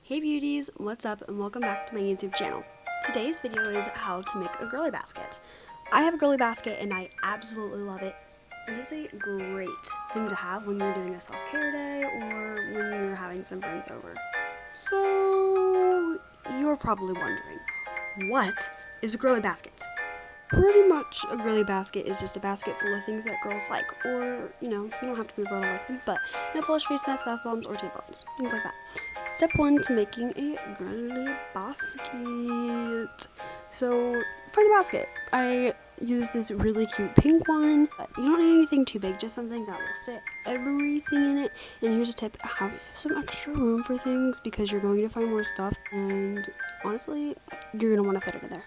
Hey beauties, what's up and welcome back to my YouTube channel. Today's video is how to make a girly basket. I have a girly basket and I absolutely love it. It is a great thing to have when you're doing a self-care day or when you're having some friends over. So you're probably wondering, what is a girly basket? Pretty much a girly basket is just a basket full of things that girls like, or, you don't have to be a girl to like them, but nail polish, face masks, bath bombs, or tampons, things like that. Step 1 to making a girly basket. So, find a basket. I use this really cute pink one. You don't need anything too big, just something that will fit everything in it. And here's a tip, have some extra room for things because you're going to find more stuff, and honestly, you're going to want to fit it in there.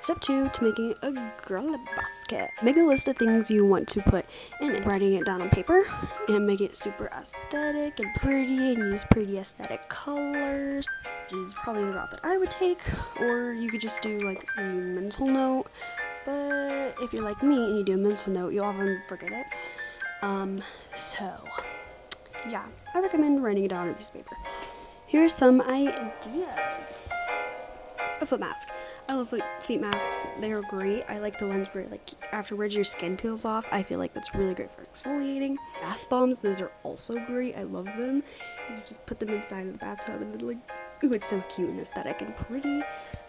Step 2 to making a girly basket. Make a list of things you want to put in it. Writing it down on paper and make it super aesthetic and pretty and use pretty aesthetic colors, which is probably the route that I would take. Or you could just do like a mental note, but if you're like me and you do a mental note, you'll often forget it. So yeah, I recommend writing it down on a piece of paper. Here's some ideas. A foot mask. I love feet masks. They are great. I like the ones where like afterwards your skin peels off. I feel like that's really great for exfoliating. Bath bombs, those are also great. I love them. You just put them inside of the bathtub and then ooh, it's so cute and aesthetic and pretty.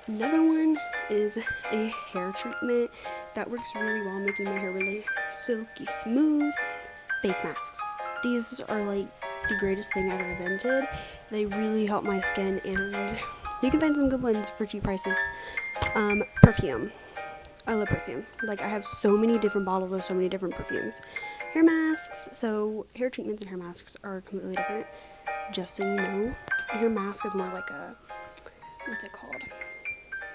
Another one is a hair treatment that works really well, making my hair really silky smooth. Face masks. These are like the greatest thing I've ever invented. They really help my skin, and you can find some good ones for cheap prices. Perfume. I love perfume. Like, I have so many different bottles of so many different perfumes. Hair masks. So, hair treatments and hair masks are completely different. Just so you know. A hair mask is more like a, what's it called?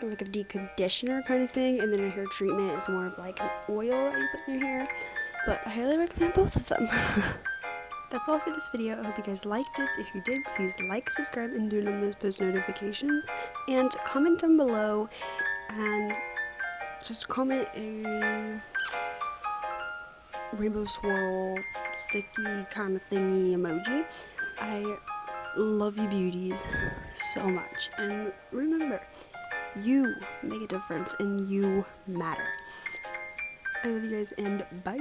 Like a deep conditioner kind of thing. And then a hair treatment is more of like an oil that you put in your hair. But I highly recommend both of them. That's all for this video. I hope you guys liked it. If you did, please like, subscribe, and turn on those post notifications. And comment down below and just comment a rainbow swirl sticky kind of thingy emoji. I love you beauties so much. And remember, you make a difference and you matter. I love you guys and bye.